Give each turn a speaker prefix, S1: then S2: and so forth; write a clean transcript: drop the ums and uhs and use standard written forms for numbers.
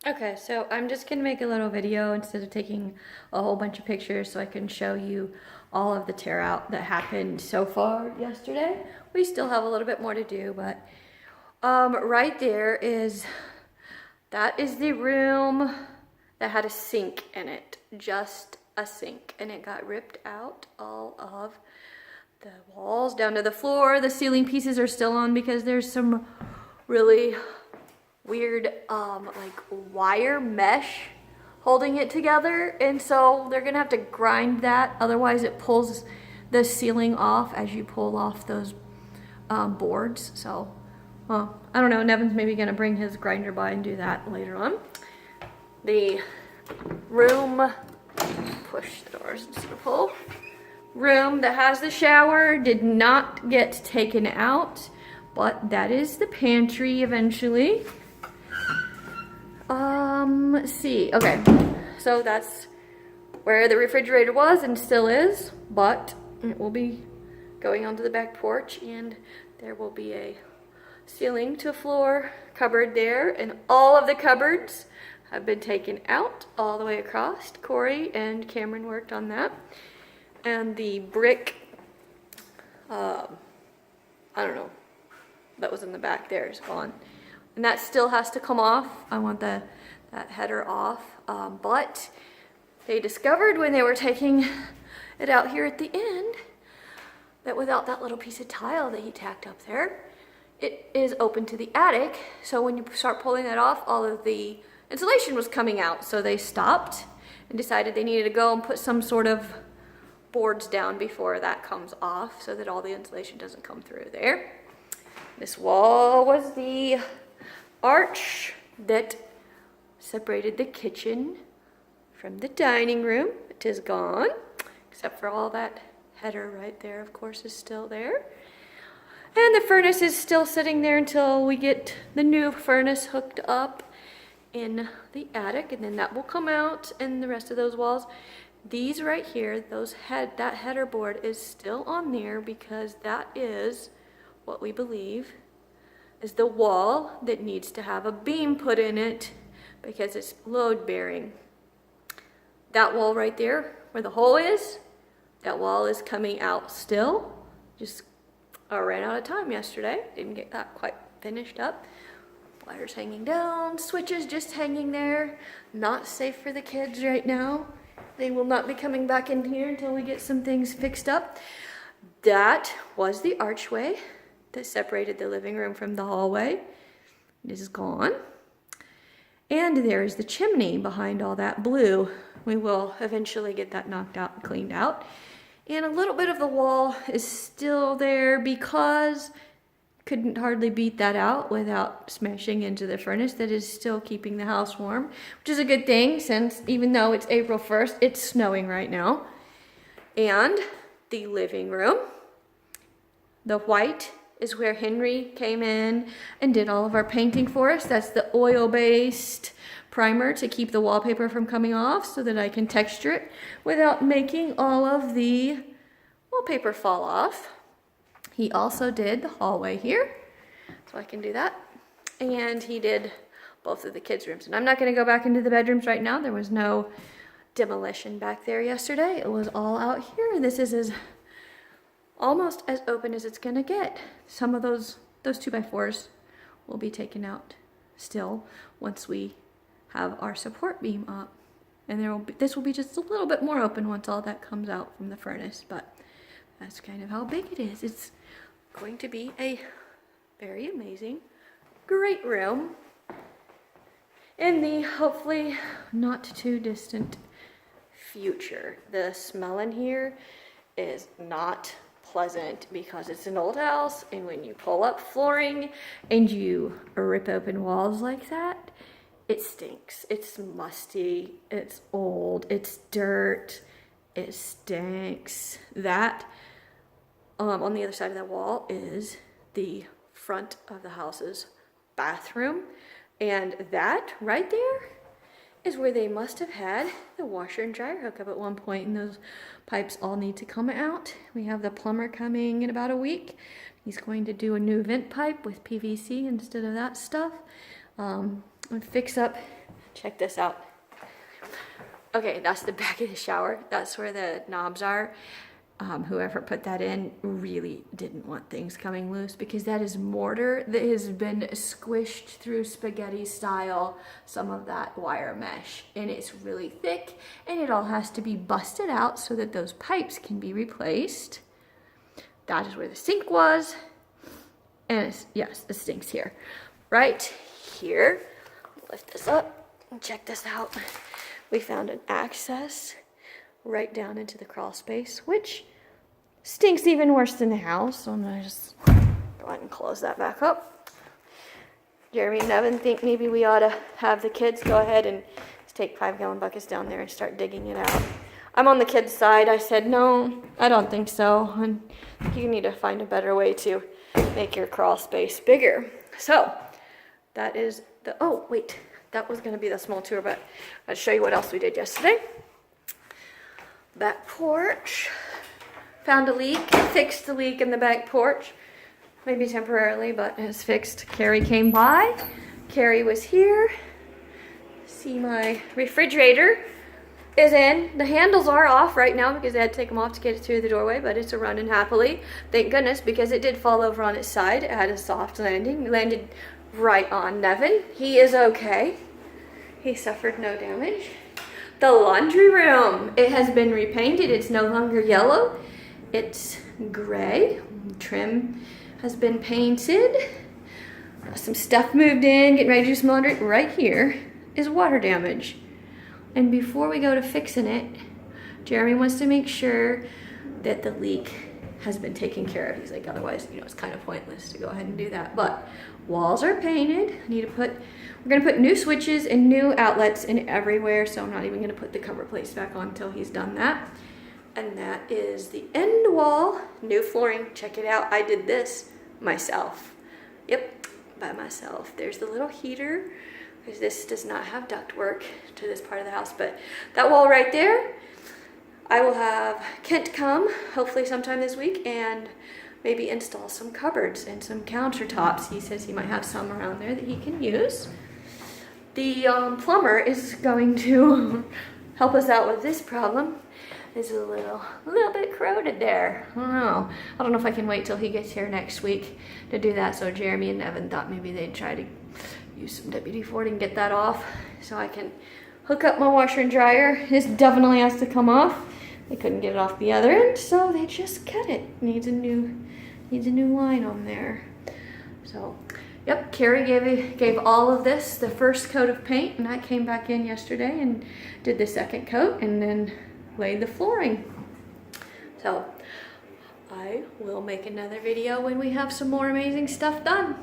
S1: Okay, so I'm just gonna make a little video instead of taking a whole bunch of pictures so I can show you all of the tear out that happened so far yesterday. We still have a little bit more to do, but right there that is the room that had a sink in it, just a sink, and it got ripped out all of the walls down to the floor. The ceiling pieces are still on because there's some really weird like wire mesh holding it together, and so they're gonna have to grind that, otherwise it pulls the ceiling off as you pull off those boards. So well, I don't know, Nevin's maybe gonna bring his grinder by and do that later on. The room, push the doors instead of pull, room that has the shower did not get taken out, but that is the pantry eventually. Let's see. Okay, so that's where the refrigerator was and still is, but it will be going onto the back porch, and there will be a ceiling to floor cupboard there, and all of the cupboards have been taken out all the way across. Corey and Cameron worked on that, and the brick, I don't know, that was in the back there is gone. And that still has to come off. I want that header off. But they discovered when they were taking it out here at the end that without that little piece of tile that he tacked up there, it is open to the attic. So when you start pulling that off, all of the insulation was coming out. So they stopped and decided they needed to go and put some sort of boards down before that comes off so that all the insulation doesn't come through there. This wall was the arch that separated the kitchen from the dining room. It is gone, except for all that header right there, of course, is still there. And the furnace is still sitting there until we get the new furnace hooked up in the attic, and then that will come out, and the rest of those walls. These right here, that header board is still on there because that is what we believe is the wall that needs to have a beam put in it because it's load bearing. That wall right there where the hole is, that wall is coming out still. Just ran out of time yesterday. Didn't get that quite finished up. Wires hanging down, switches just hanging there. Not safe for the kids right now. They will not be coming back in here until we get some things fixed up. That was the archway that separated the living room from the hallway. It is gone. And there is the chimney behind all that blue. We will eventually get that knocked out and cleaned out. And a little bit of the wall is still there because couldn't hardly beat that out without smashing into the furnace. That is still keeping the house warm, which is a good thing since even though it's April 1st, it's snowing right now. And the living room, the white is where Henry came in and did all of our painting for us. That's the oil-based primer to keep the wallpaper from coming off so that I can texture it without making all of the wallpaper fall off. He also did the hallway here, so I can do that. And he did both of the kids' rooms. And I'm not gonna go back into the bedrooms right now. There was no demolition back there yesterday. It was all out here. This is almost as open as it's gonna get. Some of those 2x4s will be taken out still once we have our support beam up. And this will be just a little bit more open once all that comes out from the furnace, but that's kind of how big it is. It's going to be a very amazing, great room in the hopefully not too distant future. The smell in here is not pleasant because it's an old house, and when you pull up flooring and you rip open walls like that, it stinks. It's musty, it's old, it's dirt, it stinks. That on the other side of that wall is the front of the house's bathroom, and that right there is where they must have had the washer and dryer hookup at one point, and those pipes all need to come out. We have the plumber coming in about a week. He's going to do a new vent pipe with PVC instead of that stuff, and fix up check this out. Okay, that's the back of the shower. That's where the knobs are. Whoever put that in really didn't want things coming loose, because that is mortar that has been squished through spaghetti style, some of that wire mesh, and it's really thick, and it all has to be busted out so that those pipes can be replaced. That is where the sink was, and yes, the sink's here. Right here, lift this up and check this out. We found an access right down into the crawl space, which stinks even worse than the house. So I'm gonna just go ahead and close that back up. Jeremy and Evan think maybe we ought to have the kids go ahead and take 5-gallon buckets down there and start digging it out. I'm on the kids' side. I said, no, I don't think so. And you need to find a better way to make your crawl space bigger. So that is the, oh wait, that was gonna be the small tour, but I'll show you what else we did yesterday. Back porch, found a leak, fixed the leak in the back porch, maybe temporarily, but it's fixed. Carrie came by, Carrie was here. See, my refrigerator is in. The handles are off right now because I had to take them off to get it through the doorway, but it's running happily. Thank goodness, because it did fall over on its side. It had a soft landing, landed right on Nevin. He is okay. He suffered no damage. The laundry room, it has been repainted. It's no longer yellow. It's gray. Trim has been painted. Some stuff moved in, getting ready to do some laundry. Right here is water damage. And before we go to fixing it, Jeremy wants to make sure that the leak has been taken care of. He's like, otherwise, you know, it's kind of pointless to go ahead and do that. But walls are painted. I need to put, we're gonna put new switches and new outlets in everywhere, so I'm not even gonna put the cover plates back on until he's done that. And that is the end wall, new flooring. Check it out, I did this myself. Yep, by myself. There's the little heater, because this does not have ductwork to this part of the house, but that wall right there, I will have Kent come, hopefully sometime this week, and maybe install some cupboards and some countertops. He says he might have some around there that he can use. The plumber is going to help us out with this problem. It's a little bit corroded there. I don't know if I can wait till he gets here next week to do that. So Jeremy and Evan thought maybe they'd try to use some WD-40 and get that off so I can hook up my washer and dryer. This definitely has to come off. They couldn't get it off the other end, so they just cut it. Needs a new line on there. So, yep, Carrie gave all of this the first coat of paint, and I came back in yesterday and did the second coat and then laid the flooring. So, I will make another video when we have some more amazing stuff done.